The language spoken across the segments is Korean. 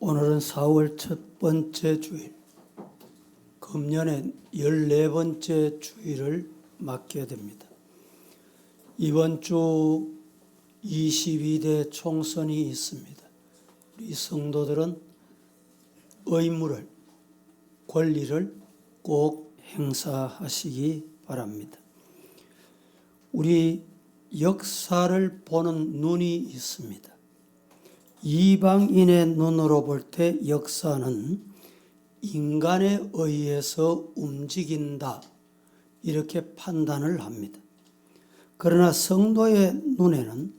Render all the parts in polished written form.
오늘은 4월 첫 번째 주일, 금년의 14번째 주일을 맞게 됩니다. 이번 주 22대 총선이 있습니다. 우리 성도들은 의무를, 권리를 꼭 행사하시기 바랍니다. 우리 역사를 보는 눈이 있습니다. 이방인의 눈으로 볼 때 역사는 인간에 의해서 움직인다, 이렇게 판단을 합니다. 그러나 성도의 눈에는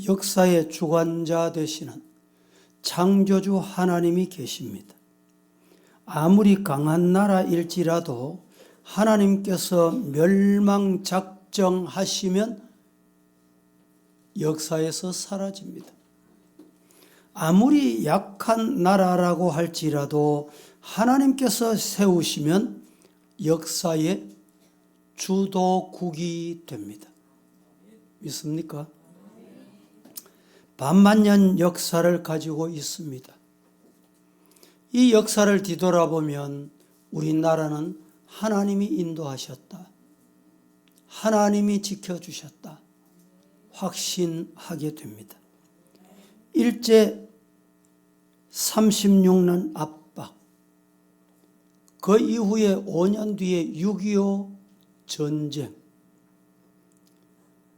역사의 주관자 되시는 창조주 하나님이 계십니다. 아무리 강한 나라일지라도 하나님께서 멸망 작정하시면 역사에서 사라집니다. 아무리 약한 나라라고 할지라도 하나님께서 세우시면 역사의 주도국이 됩니다. 믿습니까? 반만년 역사를 가지고 있습니다. 이 역사를 뒤돌아보면 우리나라는 하나님이 인도하셨다, 하나님이 지켜주셨다 확신하게 됩니다. 일제 36년 압박, 그 이후에 5년 뒤에 6.25 전쟁,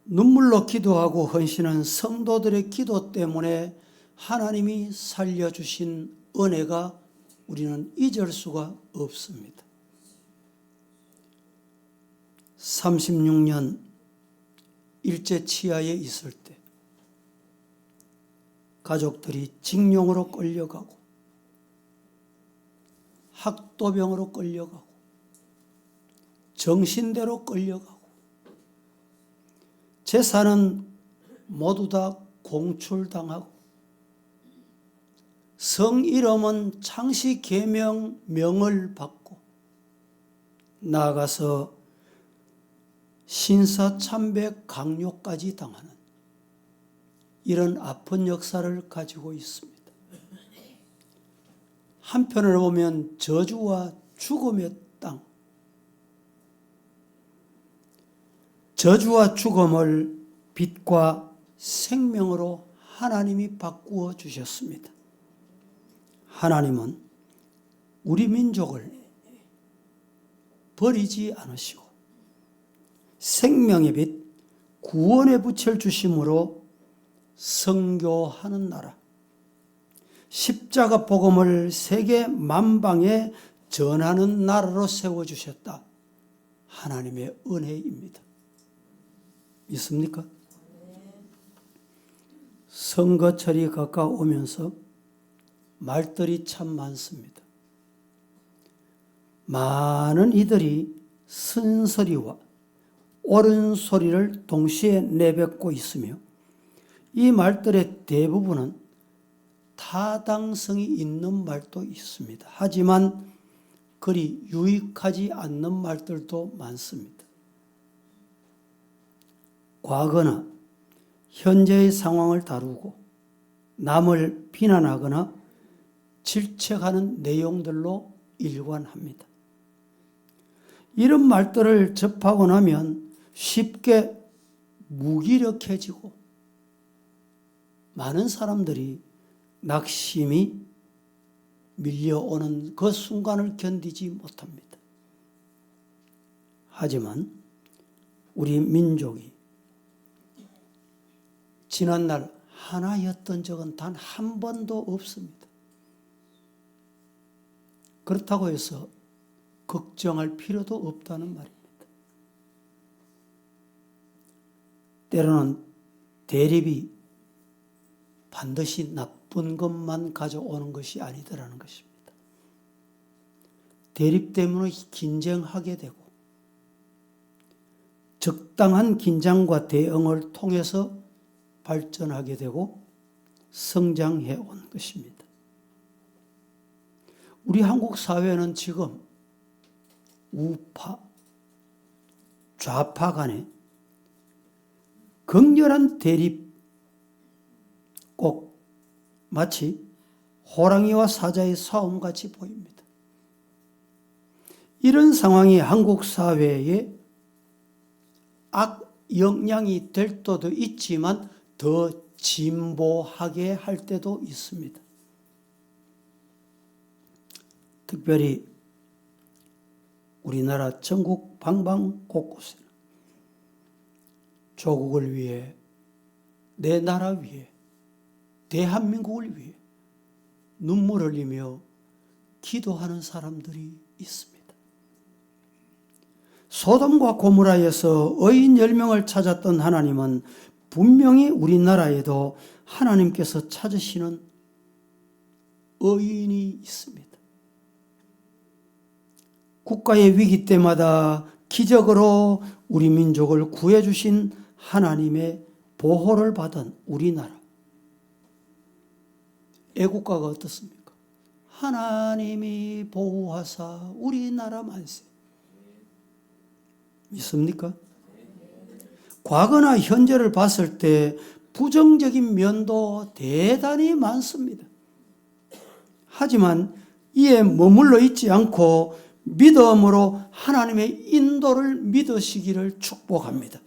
눈물로 기도하고 헌신한 성도들의 기도 때문에 하나님이 살려주신 은혜가 우리는 잊을 수가 없습니다. 36년 일제 치하에 있을 때 가족들이 징용으로 끌려가고 학도병으로 끌려가고 정신대로 끌려가고 재산은 모두 다 공출당하고 성 이름은 창씨 계명 명을 받고 나아가서 신사참배 강요까지 당하는 이런 아픈 역사를 가지고 있습니다. 한편으로 보면 저주와 죽음의 땅, 저주와 죽음을 빛과 생명으로 하나님이 바꾸어 주셨습니다. 하나님은 우리 민족을 버리지 않으시고 생명의 빛, 구원의 빛을 주심으로 선교하는 나라, 십자가 복음을 세계 만방에 전하는 나라로 세워주셨다. 하나님의 은혜입니다. 믿습니까? 선거철이 가까워오면서 말들이 참 많습니다. 많은 이들이 쓴소리와 옳은 소리를 동시에 내뱉고 있으며 이 말들의 대부분은 타당성이 있는 말도 있습니다. 하지만 그리 유익하지 않는 말들도 많습니다. 과거나 현재의 상황을 다루고 남을 비난하거나 질책하는 내용들로 일관합니다. 이런 말들을 접하고 나면 쉽게 무기력해지고 많은 사람들이 낙심이 밀려오는 그 순간을 견디지 못합니다. 하지만 우리 민족이 지난날 하나였던 적은 단 한 번도 없습니다. 그렇다고 해서 걱정할 필요도 없다는 말입니다. 때로는 대립이 반드시 나쁜 것만 가져오는 것이 아니더라는 것입니다. 대립 때문에 긴장하게 되고 적당한 긴장과 대응을 통해서 발전하게 되고 성장해 온 것입니다. 우리 한국 사회는 지금 우파, 좌파 간에 극렬한 대립, 꼭 마치 호랑이와 사자의 싸움같이 보입니다. 이런 상황이 한국 사회에 악 영향이 될 때도 있지만 더 진보하게 할 때도 있습니다. 특별히 우리나라 전국 방방 곳곳에 조국을 위해, 내 나라 위해, 대한민국을 위해 눈물 흘리며 기도하는 사람들이 있습니다. 소돔과 고모라에서 의인 10명을 찾았던 하나님은 분명히 우리나라에도 하나님께서 찾으시는 의인이 있습니다. 국가의 위기 때마다 기적으로 우리 민족을 구해주신 하나님의 보호를 받은 우리나라. 애국가가 어떻습니까? 하나님이 보호하사 우리나라 만세. 믿습니까? 과거나 현재를 봤을 때 부정적인 면도 대단히 많습니다. 하지만 이에 머물러 있지 않고 믿음으로 하나님의 인도를 믿으시기를 축복합니다.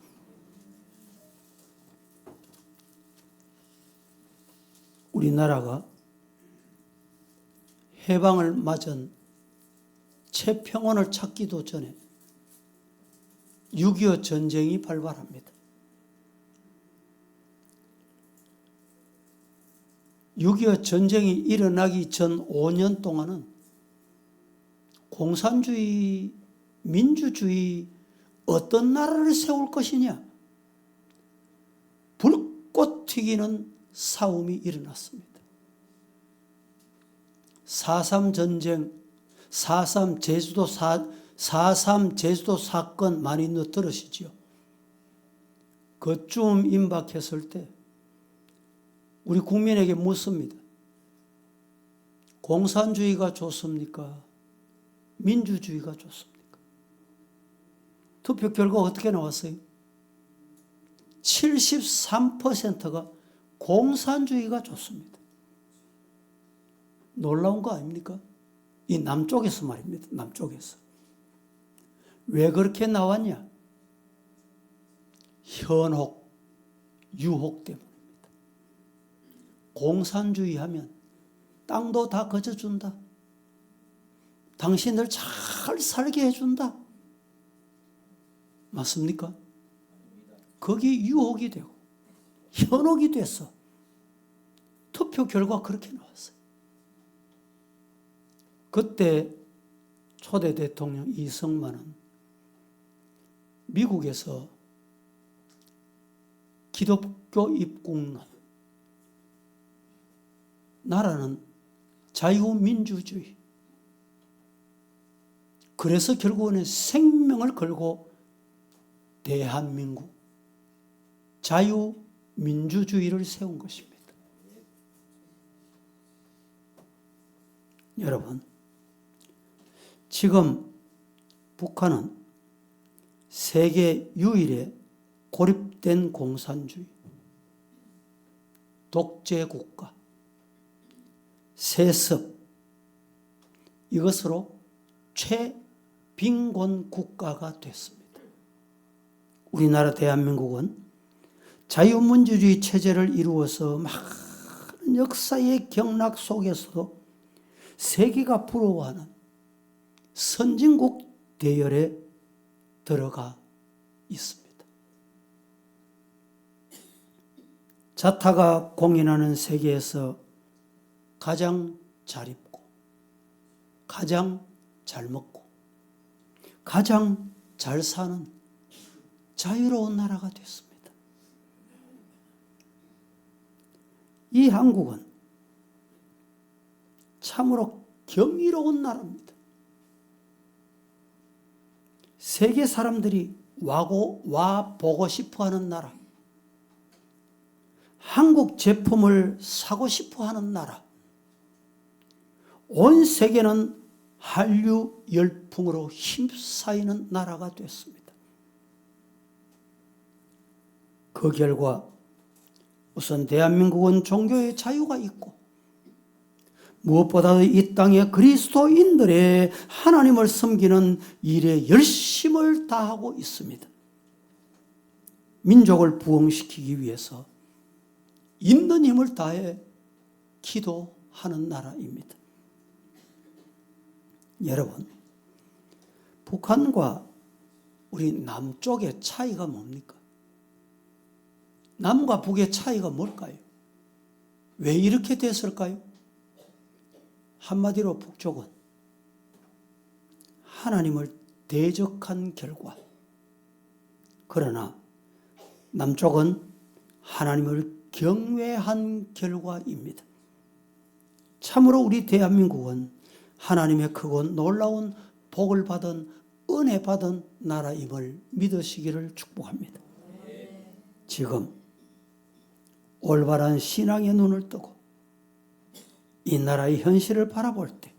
우리나라가 해방을 맞은 채 평원을 찾기도 전에 6.25 전쟁이 발발합니다. 6.25 전쟁이 일어나기 전 5년 동안은 공산주의, 민주주의 어떤 나라를 세울 것이냐 불꽃 튀기는 싸움이 일어났습니다. 4.3 전쟁, 4.3 제주도 사건 많이 들으시죠? 그쯤 임박했을 때 우리 국민에게 묻습니다. 공산주의가 좋습니까? 민주주의가 좋습니까? 투표 결과 어떻게 나왔어요? 73%가 공산주의가 좋습니다. 놀라운 거 아닙니까? 이 남쪽에서 말입니다. 남쪽에서. 왜 그렇게 나왔냐? 현혹, 유혹 때문입니다. 공산주의 하면 땅도 다 거저준다. 당신들 잘 살게 해준다. 맞습니까? 거기 유혹이 되고 현혹이 됐어. 투표 결과 그렇게 나왔어요. 그때 초대 대통령 이승만은 미국에서 기독교 입국론, 나라는 자유민주주의, 그래서 결국은 생명을 걸고 대한민국 자유민주주의를 세운 것입니다. 여러분, 지금 북한은 세계 유일의 고립된 공산주의, 독재국가, 세습, 이것으로 최빈곤 국가가 됐습니다. 우리나라 대한민국은 자유민주주의 체제를 이루어서 많은 역사의 경락 속에서도 세계가 부러워하는 선진국 대열에 들어가 있습니다. 자타가 공인하는 세계에서 가장 잘 입고, 가장 잘 먹고, 가장 잘 사는 자유로운 나라가 됐습니다. 이 한국은 참으로 경이로운 나라입니다. 세계 사람들이 와 보고 싶어 하는 나라, 한국 제품을 사고 싶어 하는 나라, 온 세계는 한류 열풍으로 휩싸이는 나라가 됐습니다. 그 결과 우선 대한민국은 종교의 자유가 있고 무엇보다도 이 땅의 그리스도인들의 하나님을 섬기는 일에 열심을 다하고 있습니다. 민족을 부흥시키기 위해서 있는 힘을 다해 기도하는 나라입니다. 여러분, 북한과 우리 남쪽의 차이가 뭡니까? 남과 북의 차이가 뭘까요? 왜 이렇게 됐을까요? 한마디로 북쪽은 하나님을 대적한 결과, 그러나 남쪽은 하나님을 경외한 결과입니다. 참으로 우리 대한민국은 하나님의 크고 놀라운 복을 받은 은혜 받은 나라임을 믿으시기를 축복합니다. 지금 올바른 신앙의 눈을 뜨고 이 나라의 현실을 바라볼 때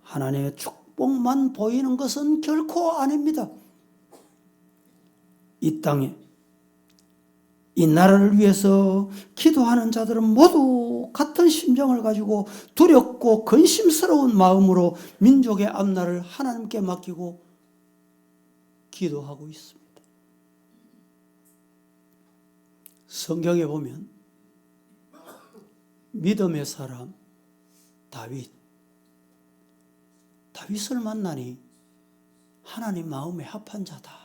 하나님의 축복만 보이는 것은 결코 아닙니다. 이 땅에 이 나라를 위해서 기도하는 자들은 모두 같은 심정을 가지고 두렵고 근심스러운 마음으로 민족의 앞날을 하나님께 맡기고 기도하고 있습니다. 성경에 보면 믿음의 사람 다윗을 만나니 하나님 마음에 합한 자다.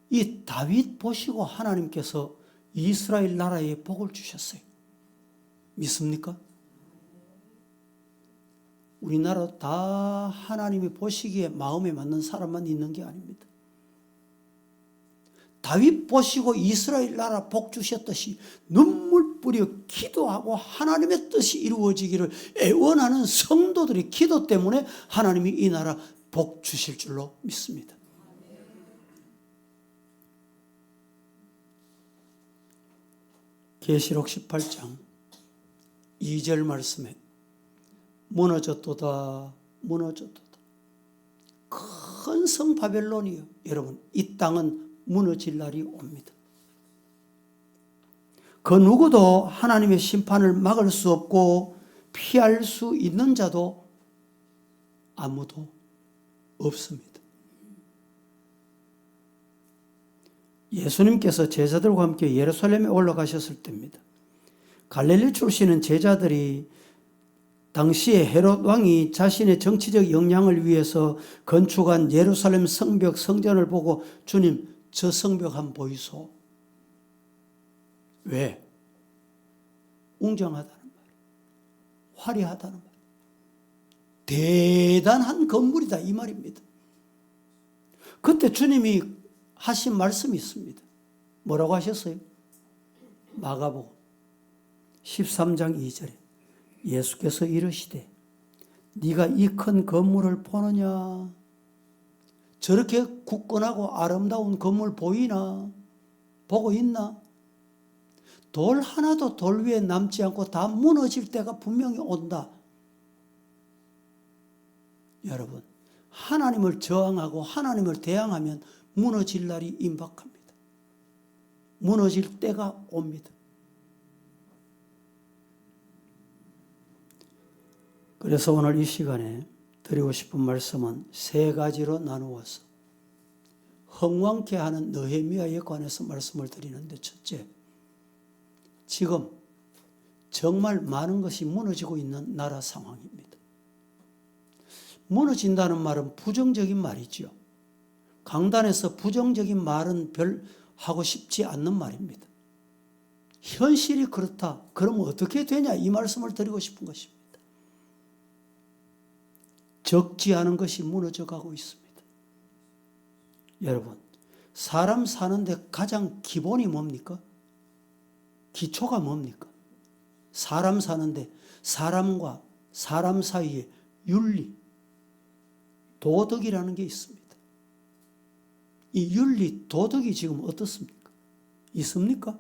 이 다윗 보시고 하나님께서 이스라엘 나라에 복을 주셨어요. 믿습니까? 우리나라 다 하나님이 보시기에 마음에 맞는 사람만 있는 게 아닙니다. 다윗 보시고 이스라엘 나라 복 주셨듯이 눈물 뿌려 기도하고 하나님의 뜻이 이루어지기를 애원하는 성도들의 기도 때문에 하나님이 이 나라 복 주실 줄로 믿습니다. 계시록 18장 2절 말씀에 무너졌도다 무너졌도다. 큰 성 바벨론이요. 여러분, 이 땅은 무너질 날이 옵니다. 그 누구도 하나님의 심판을 막을 수 없고 피할 수 있는 자도 아무도 없습니다. 예수님께서 제자들과 함께 예루살렘에 올라가셨을 때입니다. 갈릴리 출신은 제자들이 당시에 헤롯 왕이 자신의 정치적 역량을 위해서 건축한 예루살렘 성벽 성전을 보고 주님, 저 성벽 한번 보이소. 왜? 웅장하다는 말, 화려하다는 말, 대단한 건물이다 이 말입니다. 그때 주님이 하신 말씀이 있습니다. 뭐라고 하셨어요? 마가복음 13장 2절에 예수께서 이르시되 네가 이 큰 건물을 보느냐? 저렇게 굳건하고 아름다운 건물 보이나? 보고 있나? 돌 하나도 돌 위에 남지 않고 다 무너질 때가 분명히 온다. 여러분, 하나님을 저항하고 하나님을 대항하면 무너질 날이 임박합니다. 무너질 때가 옵니다. 그래서 오늘 이 시간에 드리고 싶은 말씀은 세 가지로 나누어서 흥왕케 하는 느헤미야에 관해서 말씀을 드리는데, 첫째, 지금 정말 많은 것이 무너지고 있는 나라 상황입니다. 무너진다는 말은 부정적인 말이죠. 강단에서 부정적인 말은 별 하고 싶지 않는 말입니다. 현실이 그렇다. 그러면 어떻게 되냐? 이 말씀을 드리고 싶은 것입니다. 적지 않은 것이 무너져 가고 있습니다. 여러분, 사람 사는데 가장 기본이 뭡니까? 기초가 뭡니까? 사람 사는데 사람과 사람 사이에 윤리, 도덕이라는 게 있습니다. 이 윤리, 도덕이 지금 어떻습니까? 있습니까?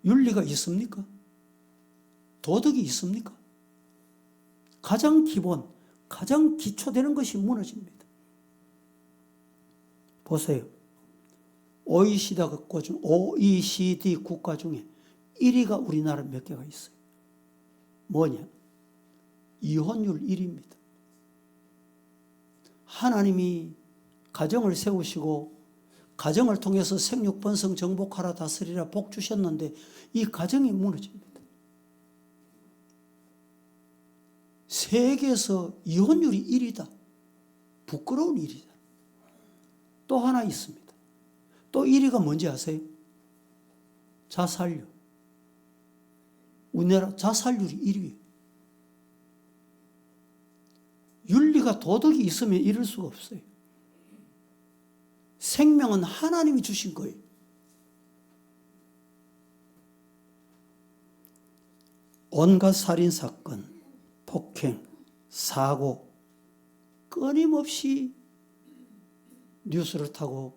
윤리가 있습니까? 도덕이 있습니까? 가장 기본, 가장 기초되는 것이 무너집니다. 보세요. OECD 국가 중에 1위가 우리나라 몇 개가 있어요. 뭐냐? 이혼율 1위입니다. 하나님이 가정을 세우시고 가정을 통해서 생육, 번성, 정복하라 다스리라 복 주셨는데 이 가정이 무너집니다. 세계에서 이혼율이 1위다. 부끄러운 일이다. 또 하나 있습니다. 또 1위가 뭔지 아세요? 자살률. 우리나라 자살률이 1위예요. 윤리가 도덕이 있으면 이럴 수가 없어요. 생명은 하나님이 주신 거예요. 온갖 살인사건, 폭행, 사고 끊임없이 뉴스를 타고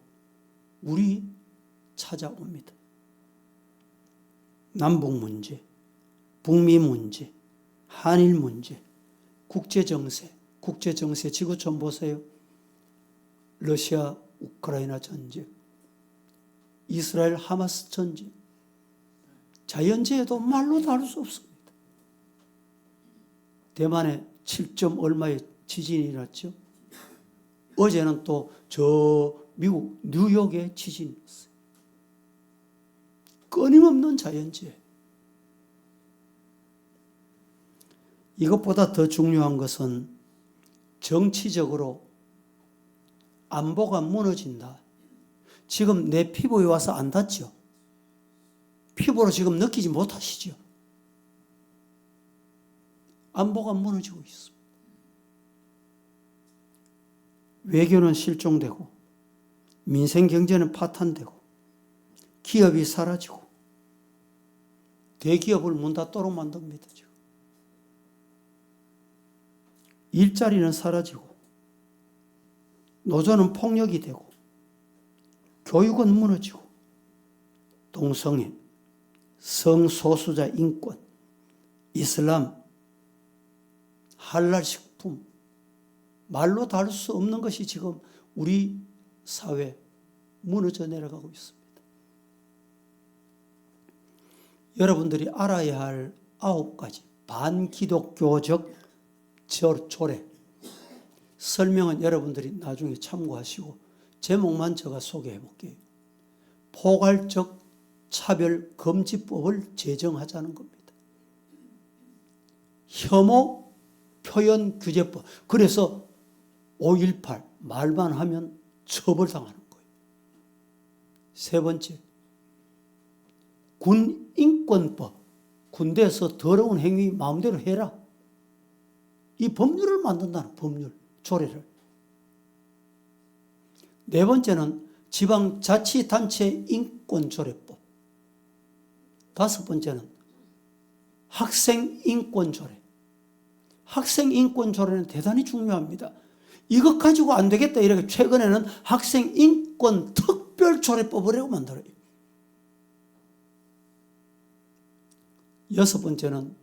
우리 찾아옵니다. 남북 문제, 북미 문제, 한일 문제, 국제정세 지구촌 보세요. 러시아 우크라이나 전쟁, 이스라엘 하마스 전쟁, 자연재해도 말로 다룰 수 없습니다. 대만에 7점 얼마의 지진이 일어났죠. 어제는 또 저 미국 뉴욕에 지진이 있어요. 끊임없는 자연재해. 이것보다 더 중요한 것은 정치적으로 안보가 무너진다. 지금 내 피부에 와서 안 닿죠? 피부로 지금 느끼지 못하시죠? 안보가 무너지고 있습니다. 외교는 실종되고 민생 경제는 파탄되고 기업이 사라지고 대기업을 문 닫도록 만듭니다. 지금. 일자리는 사라지고 노조는 폭력이 되고 교육은 무너지고 동성애, 성소수자 인권, 이슬람, 할랄 식품, 말로 다룰 수 없는 것이 지금 우리 사회 무너져 내려가고 있습니다. 여러분들이 알아야 할 9가지 반기독교적 조례, 설명은 여러분들이 나중에 참고하시고 제목만 제가 소개해 볼게요. 포괄적 차별금지법을 제정하자는 겁니다. 혐오 표현 규제법. 그래서 5.18 말만 하면 처벌당하는 거예요. 세 번째, 군인권법. 군대에서 더러운 행위 마음대로 해라. 이 법률을 만든다는 법률, 조례를. 네 번째는 지방자치단체 인권조례법. 다섯 번째는 학생인권조례. 학생인권조례는 대단히 중요합니다. 이것 가지고 안 되겠다 이렇게 최근에는 학생인권특별조례법을 만들어요. 여섯 번째는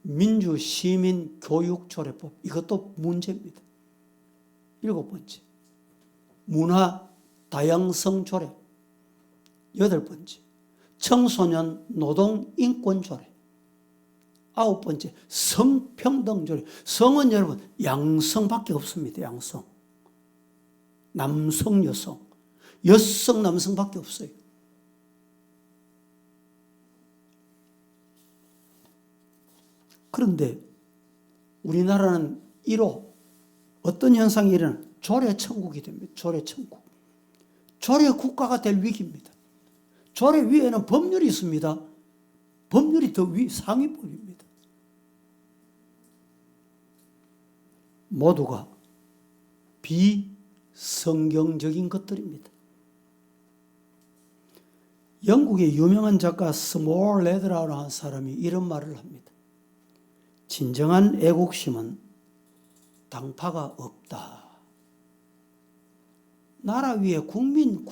민주시민교육조례법. 이것도 문제입니다. 일곱 번째, 문화다양성조례. 여덟 번째, 청소년 노동인권조례. 아홉 번째, 성평등조례. 성은 여러분 양성밖에 없습니다. 양성. 남성, 여성. 여성, 남성밖에 없어요. 그런데 우리나라는 1호 어떤 현상이 일어나는 조례천국이 됩니다. 조례천국. 조례국가가 될 위기입니다. 조례 위에는 법률이 있습니다. 법률이 더 상위법입니다. 모두가 비성경적인 것들입니다. 영국의 유명한 작가 스몰레드라는 한 사람이 이런 말을 합니다. 진정한 애국심은 당파가 없다. 나라 위에 국민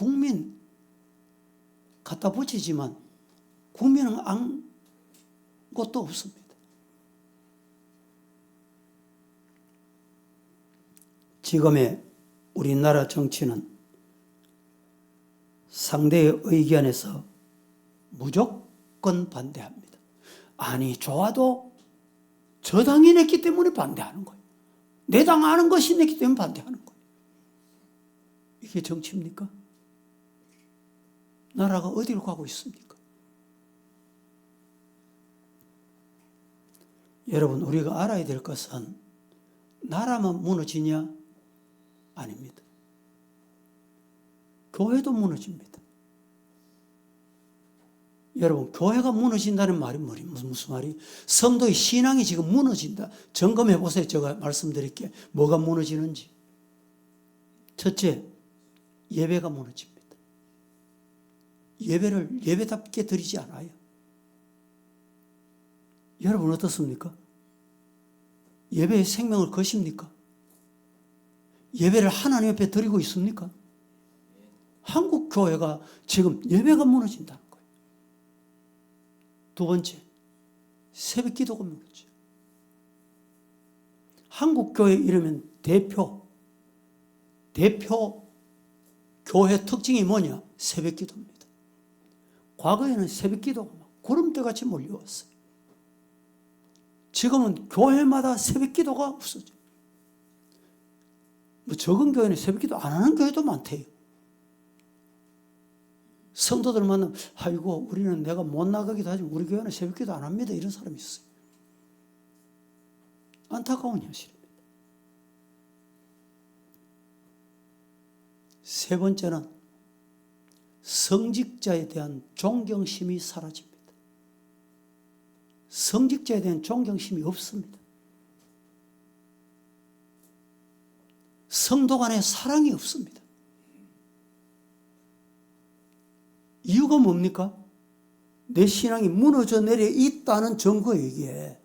갖다 붙이지만 국민은 아무것도 없습니다. 지금의 우리나라 정치는 상대의 의견에서 무조건 무조건 반대합니다. 아니 좋아도 저 당이 냈기 때문에 반대하는 거예요. 내 당 아는 것이 냈기 때문에 반대하는 거예요. 이게 정치입니까? 나라가 어디로 가고 있습니까? 여러분, 우리가 알아야 될 것은 나라만 무너지냐? 아닙니다. 교회도 무너집니다. 여러분, 교회가 무너진다는 말이 무슨 말이? 성도의 신앙이 지금 무너진다. 점검해 보세요. 제가 말씀드릴게요. 뭐가 무너지는지. 첫째, 예배가 무너집니다. 예배를 예배답게 드리지 않아요. 여러분 어떻습니까? 예배에 생명을 거십니까? 예배를 하나님 앞에 드리고 있습니까? 한국 교회가 지금 예배가 무너진다는 거예요. 두 번째, 새벽 기도가 무너져요. 한국 교회 이러면 대표 교회 특징이 뭐냐? 새벽 기도입니다. 과거에는 새벽 기도가 막 구름대같이 몰려왔어요. 지금은 교회마다 새벽 기도가 없어져요. 적은 교회는 새벽 기도 안 하는 교회도 많대요. 성도들 만나면 아이고 우리는 내가 못 나가기도 하지만 우리 교회는 새벽 기도 안 합니다. 이런 사람이 있어요. 안타까운 현실입니다. 세 번째는 성직자에 대한 존경심이 사라집니다. 성직자에 대한 존경심이 없습니다. 성도 간에 사랑이 없습니다. 이유가 뭡니까? 내 신앙이 무너져 내려 있다는 증거예요, 이게.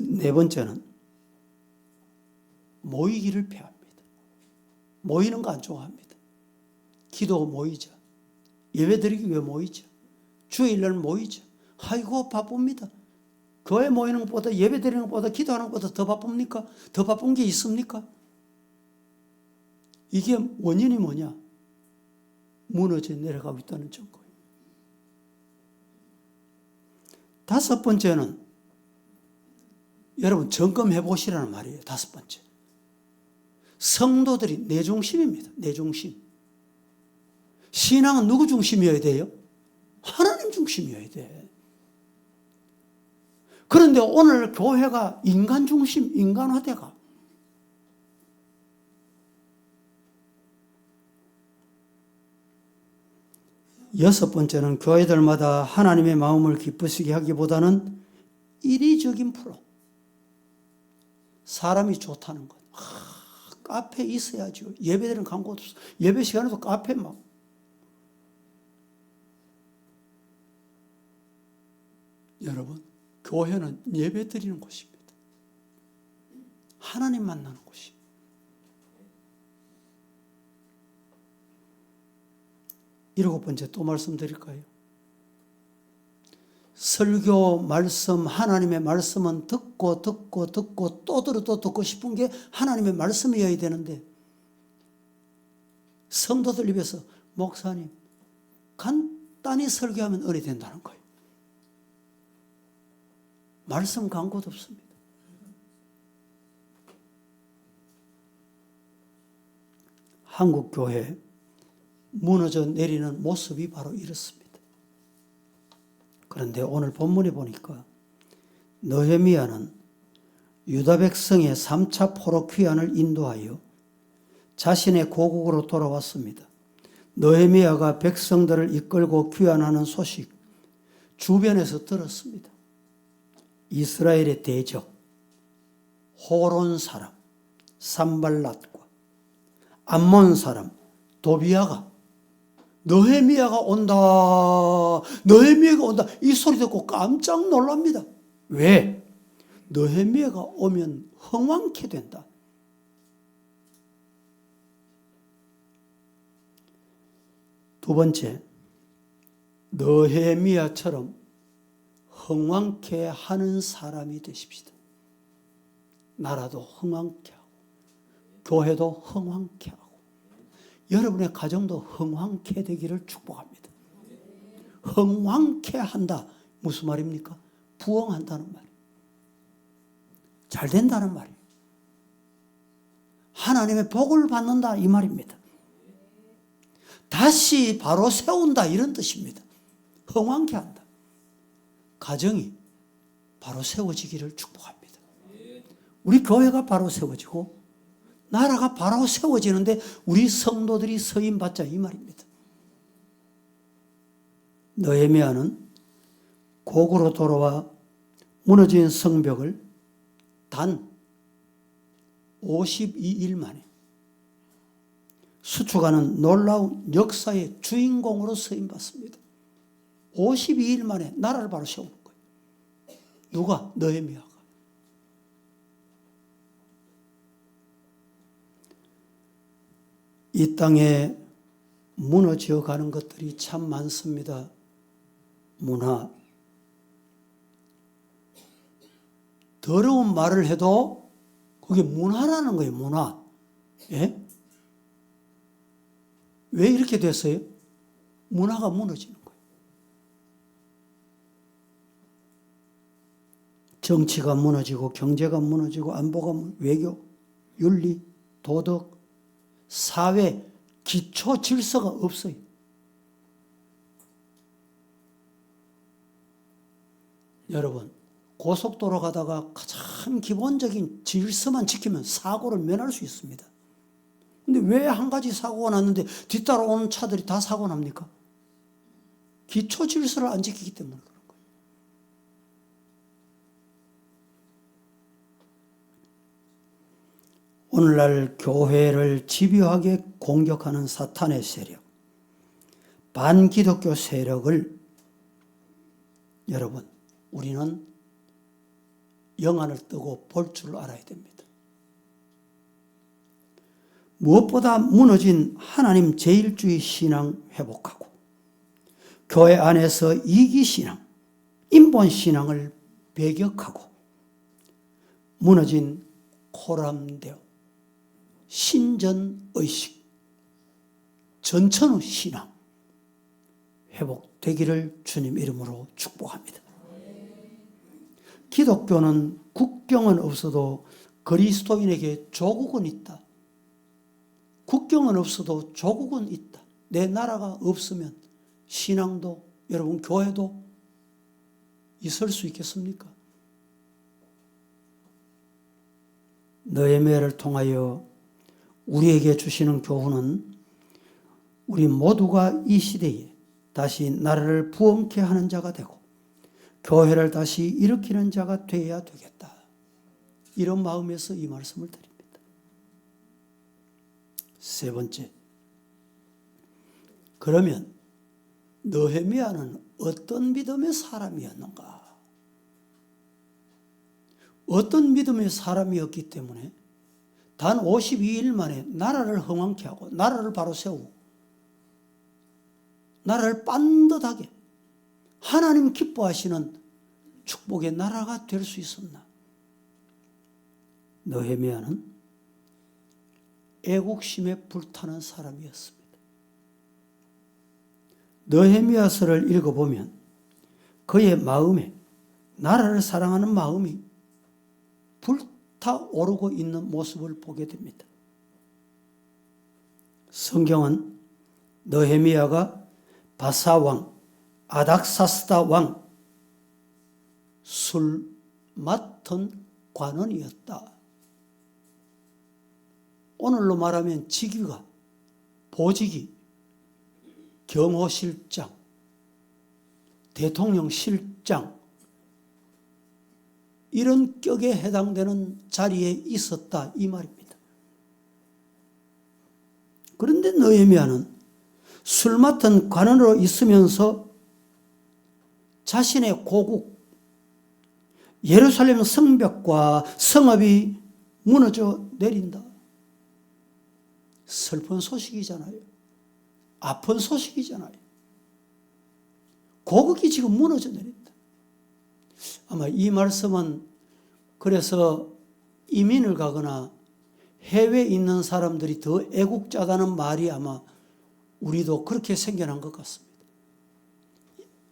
네 번째는 모이기를 피합니다. 모이는 거 안 좋아합니다. 기도가 모이죠. 예배 드리기 위해 모이죠. 주일날 모이죠. 아이고 바쁩니다. 교회 모이는 것보다 예배 드리는 것보다 기도하는 것보다 더 바쁩니까? 더 바쁜 게 있습니까? 이게 원인이 뭐냐? 무너져 내려가고 있다는 증거예요. 다섯 번째는 여러분 점검해 보시라는 말이에요. 다섯 번째. 성도들이 내 중심입니다. 내 중심. 신앙은 누구 중심이어야 돼요? 하나님 중심이어야 돼. 그런데 오늘 교회가 인간 중심, 인간화돼가. 여섯 번째는 교회들마다 하나님의 마음을 기쁘시게 하기보다는 이리적인 프로. 사람이 좋다는 것. 카페에 있어야죠. 예배드리는 광고도 없어. 예배 시간에도 카페 막. 여러분, 교회는 예배 드리는 곳입니다. 하나님 만나는 곳입니다. 일곱 번째 또 말씀드릴까요? 설교 말씀, 하나님의 말씀은 듣고 또 들어도 듣고 싶은 게 하나님의 말씀이어야 되는데 성도들 입에서 목사님 간단히 설교하면 은혜 된다는 거예요. 말씀 광고도 없습니다. 한국 교회 무너져 내리는 모습이 바로 이렇습니다. 그런데 오늘 본문에 보니까 느헤미야는 유다 백성의 3차 포로 귀환을 인도하여 자신의 고국으로 돌아왔습니다. 느헤미야가 백성들을 이끌고 귀환하는 소식 주변에서 들었습니다. 이스라엘의 대적 호론 사람 산발랏과 암몬 사람 도비아가 느헤미야가 온다. 느헤미야가 온다. 이 소리 듣고 깜짝 놀랍니다. 왜? 느헤미야가 오면 흥왕케 된다. 두 번째, 느헤미야처럼 흥왕케 하는 사람이 되십시다. 나라도 흥왕케 하고 교회도 흥왕케 하고 여러분의 가정도 흥왕케 되기를 축복합니다. 흥왕케 한다. 무슨 말입니까? 부흥한다는 말이에요. 잘 된다는 말이에요. 하나님의 복을 받는다 이 말입니다. 다시 바로 세운다 이런 뜻입니다. 흥왕케 한다. 가정이 바로 세워지기를 축복합니다. 우리 교회가 바로 세워지고 나라가 바로 세워지는데 우리 성도들이 서임받자 이 말입니다. 느헤미야는 고구로 돌아와 무너진 성벽을 단 52일 만에 수축하는 놀라운 역사의 주인공으로 서임받습니다. 52일 만에 나라를 바로 세우는 거예요. 누가? 느헤미야가. 이 땅에 무너져 가는 것들이 참 많습니다. 문화. 더러운 말을 해도 그게 문화라는 거예요. 문화. 예? 왜 이렇게 됐어요? 문화가 무너지는 거예요. 정치가 무너지고 경제가 무너지고 안보가 외교, 윤리, 도덕, 사회, 기초 질서가 없어요. 여러분, 고속도로 가다가 가장 기본적인 질서만 지키면 사고를 면할 수 있습니다. 근데 왜 한 가지 사고가 났는데 뒤따라오는 차들이 다 사고 납니까? 기초 질서를 안 지키기 때문에 그런 거예요. 오늘날 교회를 집요하게 공격하는 사탄의 세력, 반기독교 세력을 여러분, 우리는 영안을 뜨고 볼 줄 알아야 됩니다. 무엇보다 무너진 하나님 제일주의 신앙 회복하고 교회 안에서 이기신앙, 인본신앙을 배격하고 무너진 코람데오, 신전의식, 전천후 신앙 회복되기를 주님 이름으로 축복합니다. 기독교는 국경은 없어도 그리스도인에게 조국은 있다. 국경은 없어도 조국은 있다. 내 나라가 없으면 신앙도 여러분 교회도 있을 수 있겠습니까? 느헤미야를 통하여 우리에게 주시는 교훈은 우리 모두가 이 시대에 다시 나라를 부흥케 하는 자가 되고 교회를 다시 일으키는 자가 되어야 되겠다. 이런 마음에서 이 말씀을 드립니다. 세 번째, 그러면 느헤미야는 어떤 믿음의 사람이었는가? 어떤 믿음의 사람이었기 때문에 단 52일 만에 나라를 흥왕케 하고 나라를 바로 세우고 나라를 반듯하게 하나님 기뻐하시는 축복의 나라가 될 수 있었나? 느헤미야는 애국심에 불타는 사람이었습니다. 느헤미야서를 읽어보면 그의 마음에 나라를 사랑하는 마음이 불타오르고 있는 모습을 보게 됩니다. 성경은 느헤미야가 바사왕, 아닥사스다 왕, 술 맡은 관원이었다. 오늘로 말하면 직위가 보직이 경호실장, 대통령실장 이런 격에 해당되는 자리에 있었다 이 말입니다. 그런데 느헤미야는 술 맡은 관원으로 있으면서 자신의 고국 예루살렘 성벽과 성읍이 무너져 내린다. 슬픈 소식이잖아요. 아픈 소식이잖아요. 고국이 지금 무너져 내린다. 아마 이 말씀은 그래서 이민을 가거나 해외에 있는 사람들이 더 애국자다는 말이 아마 우리도 그렇게 생겨난 것 같습니다.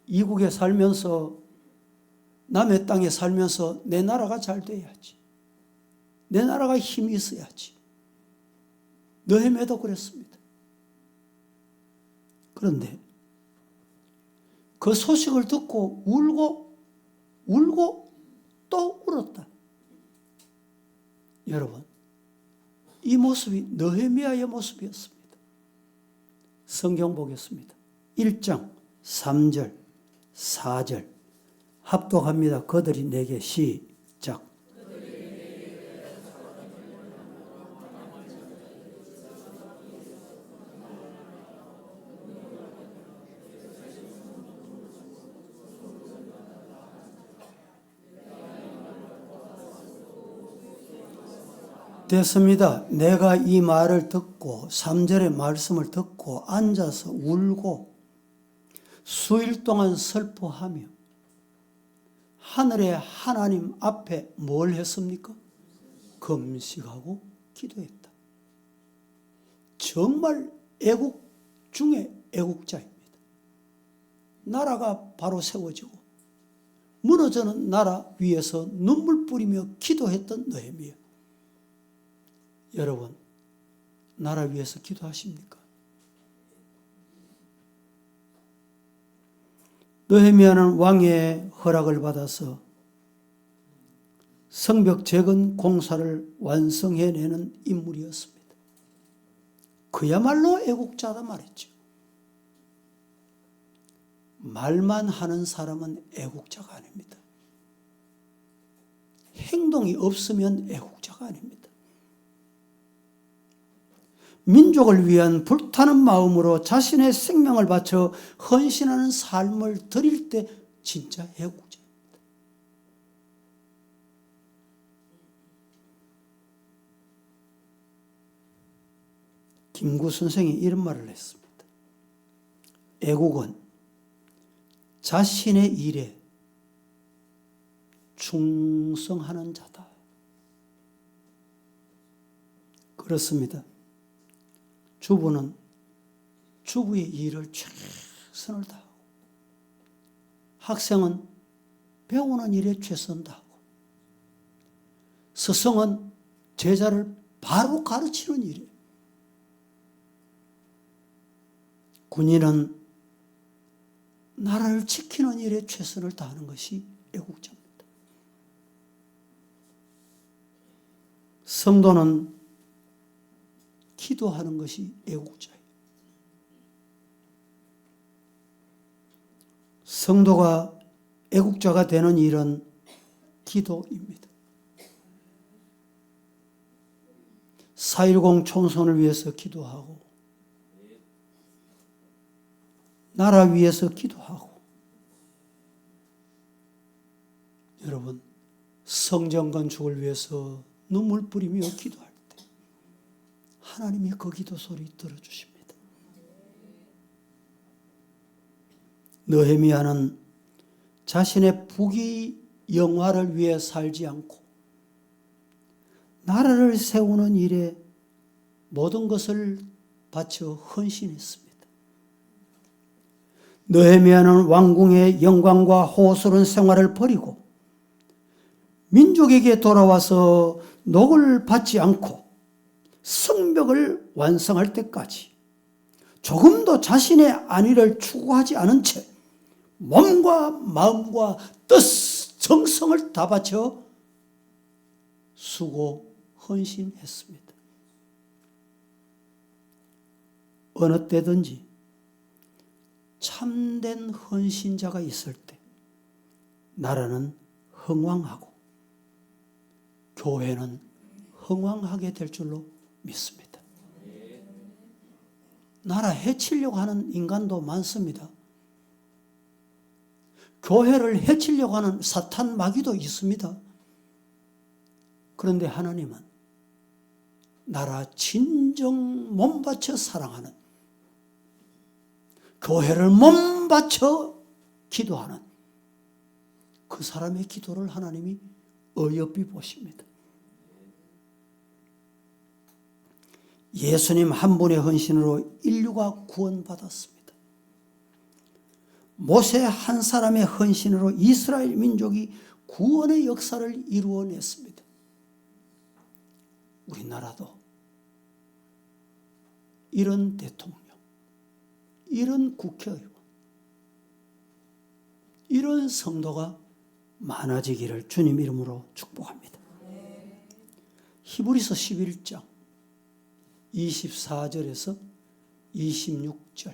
이국에 살면서, 남의 땅에 살면서 내 나라가 잘 돼야지, 내 나라가 힘이 있어야지. 느헤미야도 그랬습니다. 그런데 그 소식을 듣고 울고 또 울었다. 여러분, 이 모습이 느헤미야의 모습이었습니다. 성경 보겠습니다. 1장 3절 4절 합독합니다. 그들이 내게 시작. 됐습니다. 내가 이 말을 듣고 3절의 말씀을 듣고 앉아서 울고 수일 동안 슬퍼하며 하늘의 하나님 앞에 뭘 했습니까? 금식하고 기도했다. 정말 애국 중에 애국자입니다. 나라가 바로 세워지고 무너지는 나라 위에서 눈물 뿌리며 기도했던 느헤미야. 여러분, 나라 위해서 기도하십니까? 느헤미야는 왕의 허락을 받아서 성벽 재건 공사를 완성해내는 인물이었습니다. 그야말로 애국자다 말했죠. 말만 하는 사람은 애국자가 아닙니다. 행동이 없으면 애국자가 아닙니다. 민족을 위한 불타는 마음으로 자신의 생명을 바쳐 헌신하는 삶을 드릴 때 진짜 애국자입니다. 김구 선생이 이런 말을 했습니다. 애국은 자신의 일에 충성하는 자다. 그렇습니다. 주부는 주부의 일을 최선을 다하고, 학생은 배우는 일에 최선을 다하고, 스승은 제자를 바로 가르치는 일에, 군인은 나라를 지키는 일에 최선을 다하는 것이 애국자입니다. 성도는 기도하는 것이 애국자예요. 성도가 애국자가 되는 일은 기도입니다. 4.10 총선을 위해서 기도하고, 나라 위해서 기도하고, 여러분, 성전 건축을 위해서 눈물 뿌리며 기도할 때 하나님이 그 기도 소리 들어주십니다. 느헤미야는 자신의 부귀 영화를 위해 살지 않고 나라를 세우는 일에 모든 것을 바쳐 헌신했습니다. 느헤미야는 왕궁의 영광과 호소른 생활을 버리고 민족에게 돌아와서 녹을 받지 않고 성벽을 완성할 때까지 조금도 자신의 안위를 추구하지 않은 채 몸과 마음과 뜻, 정성을 다 바쳐 수고 헌신했습니다. 어느 때든지 참된 헌신자가 있을 때 나라는 흥왕하고 교회는 흥왕하게 될 줄로 믿습니다. 나라 해치려고 하는 인간도 많습니다. 교회를 해치려고 하는 사탄 마귀도 있습니다. 그런데 하나님은 나라 진정 몸바쳐 사랑하는, 교회를 몸바쳐 기도하는 그 사람의 기도를 하나님이 어여삐 보십니다. 예수님 한 분의 헌신으로 인류가 구원받았습니다. 모세 한 사람의 헌신으로 이스라엘 민족이 구원의 역사를 이루어냈습니다. 우리나라도 이런 대통령, 이런 국회의원, 이런 성도가 많아지기를 주님 이름으로 축복합니다. 히브리서 11장 24절에서 26절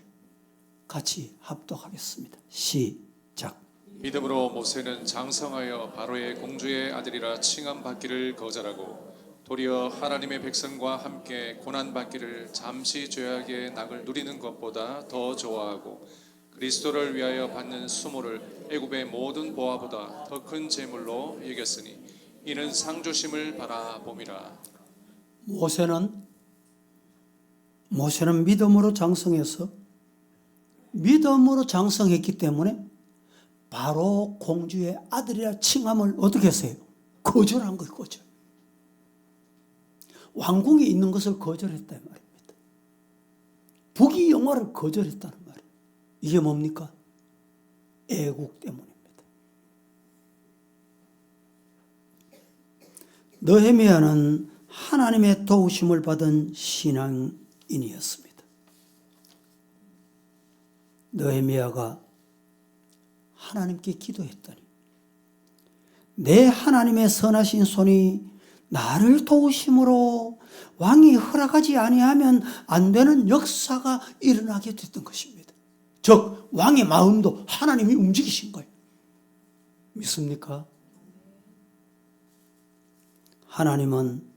같이 합독하겠습니다. 시작. 믿음으로 모세는 장성하여 바로의 공주의 아들이라 칭함받기를 거절하고 도리어 하나님의 백성과 함께 고난받기를 잠시 죄악의 낙을 누리는 것보다 더 좋아하고 그리스도를 위하여 받는 수모를 애굽의 모든 보화보다 더 큰 재물로 여겼으니 이는 상주심을 바라봄이라. 모세는 믿음으로 장성했기 때문에 바로 공주의 아들이라 칭함을 어떻게 했어요? 거절한 거예요. 거절. 왕궁에 있는 것을 거절했다는 말입니다. 부귀 영화를 거절했다는 말이에요. 이게 뭡니까? 애국 때문입니다. 느헤미야는 하나님의 도우심을 받은 신앙인이었습니다. 느헤미야가 하나님께 기도했더니 내 하나님의 선하신 손이 나를 도우심으로 왕이 허락하지 아니하면 안 되는 역사가 일어나게 됐던 것입니다. 즉 왕의 마음도 하나님이 움직이신 거예요. 믿습니까? 하나님은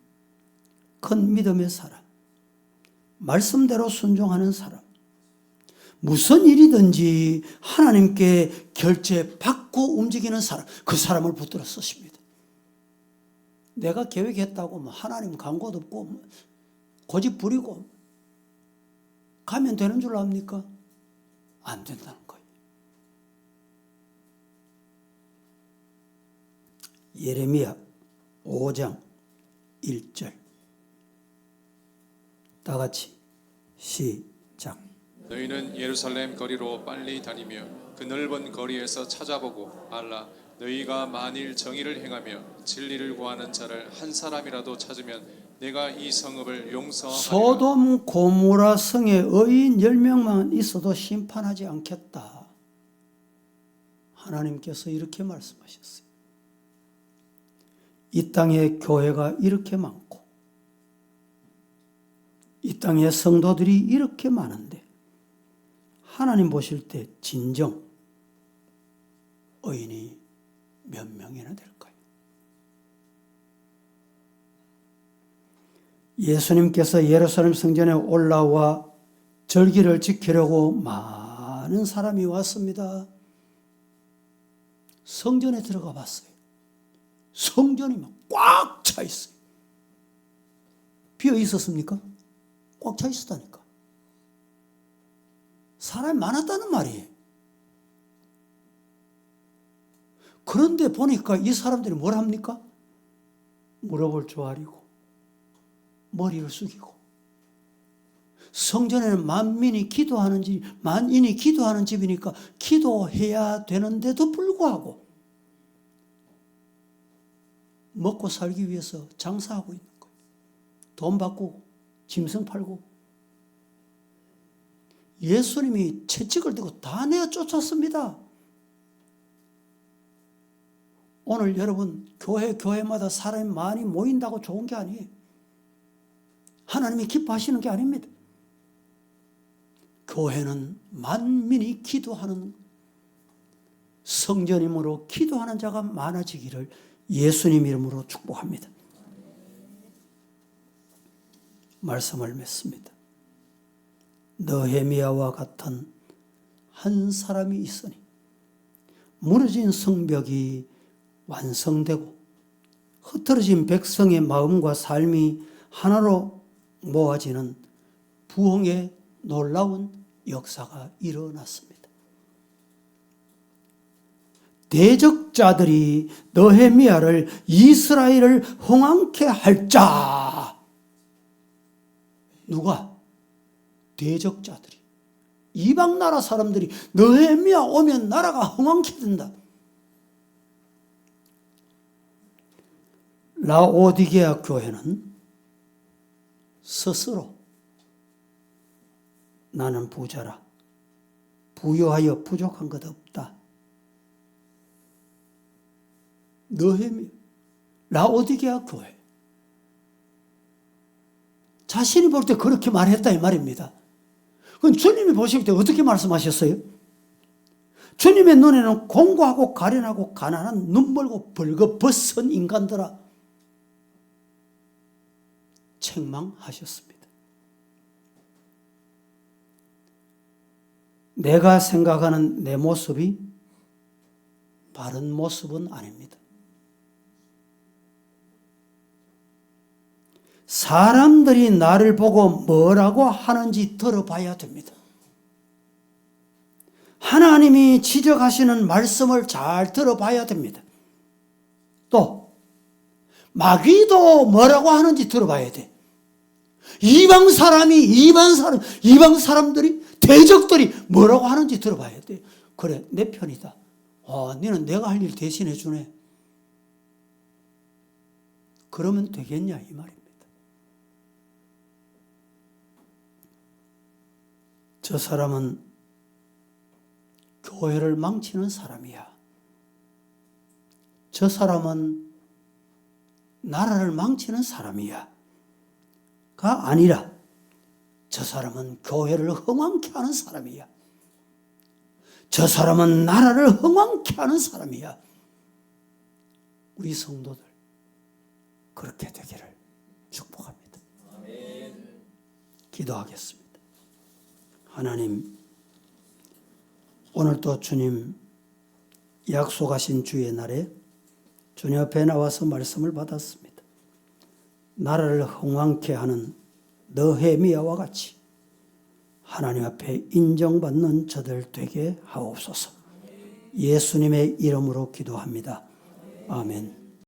큰 믿음의 사람, 말씀대로 순종하는 사람, 무슨 일이든지 하나님께 결제받고 움직이는 사람, 그 사람을 붙들어 쓰십니다. 내가 계획했다고 하나님 광고도 없고 고집 부리고 가면 되는 줄 압니까? 안 된다는 거예요. 예레미야 5장 1절 다 같이 시작. 너희는 예루살렘 거리로 빨리 다니며 그 넓은 거리에서 찾아보고 알라. 너희가 만일 정의를 행하며 진리를 구하는 자를 한 사람이라도 찾으면 내가 이 성읍을 용서하리라. 소돔 고모라 성에 의인 10명만 있어도 심판하지 않겠다. 하나님께서 이렇게 말씀하셨어요. 이 땅에 교회가 이렇게 많고 이 땅에 성도들이 이렇게 많은데 하나님 보실 때 진정 의인이 몇 명이나 될까요? 예수님께서 예루살렘 성전에 올라와 절기를 지키려고 많은 사람이 왔습니다. 성전에 들어가 봤어요. 성전이 막 꽉 차 있어요. 비어 있었습니까? 꽉 차 있었다니까. 사람이 많았다는 말이에요. 그런데 보니까 이 사람들이 뭘 합니까? 무릎을 조아리고 머리를 숙이고 성전에는 만인이 기도하는 집이니까 기도해야 되는데도 불구하고 먹고 살기 위해서 장사하고 있는 거예요. 돈 받고 짐승 팔고 예수님이 채찍을 들고 다 내어 쫓았습니다. 오늘 여러분 교회마다 사람이 많이 모인다고 좋은 게 아니에요. 하나님이 기뻐하시는 게 아닙니다. 교회는 만민이 기도하는 성전이므로 기도하는 자가 많아지기를 예수님 이름으로 축복합니다. 말씀을 맺습니다. 느헤미야와 같은 한 사람이 있으니 무너진 성벽이 완성되고 흩어진 백성의 마음과 삶이 하나로 모아지는 부흥의 놀라운 역사가 일어났습니다. 대적자들이 느헤미야를 이스라엘을 흥왕케 할 자, 누가? 대적자들이. 이방 나라 사람들이 느헤미야 오면 나라가 흥왕케 된다. 라오디게아 교회는 스스로 나는 부자라, 부유하여 부족한 것 없다. 느헤미야, 라오디게아 교회 자신이 볼 때 그렇게 말했다 이 말입니다. 그럼 주님이 보실 때 어떻게 말씀하셨어요? 주님의 눈에는 공고하고 가련하고 가난한 눈멀고 벌거벗은 인간들아 책망하셨습니다. 내가 생각하는 내 모습이 바른 모습은 아닙니다. 사람들이 나를 보고 뭐라고 하는지 들어봐야 됩니다. 하나님이 지적하시는 말씀을 잘 들어봐야 됩니다. 또 마귀도 뭐라고 하는지 들어봐야 돼. 이방 사람들이 대적들이 뭐라고 하는지 들어봐야 돼. 그래, 내 편이다. 너는 내가 할 일 대신해 주네. 그러면 되겠냐 이 말입니다. 저 사람은 교회를 망치는 사람이야. 저 사람은 나라를 망치는 사람이야. 가 아니라 저 사람은 교회를 흥왕케 하는 사람이야. 저 사람은 나라를 흥왕케 하는 사람이야. 우리 성도들 그렇게 되기를 축복합니다. 아멘. 기도하겠습니다. 하나님, 오늘도 주님 약속하신 주의 날에 주님 앞에 나와서 말씀을 받았습니다. 나라를 흥왕케 하는 느헤미야와 같이 하나님 앞에 인정받는 저들 되게 하옵소서. 예수님의 이름으로 기도합니다. 아멘.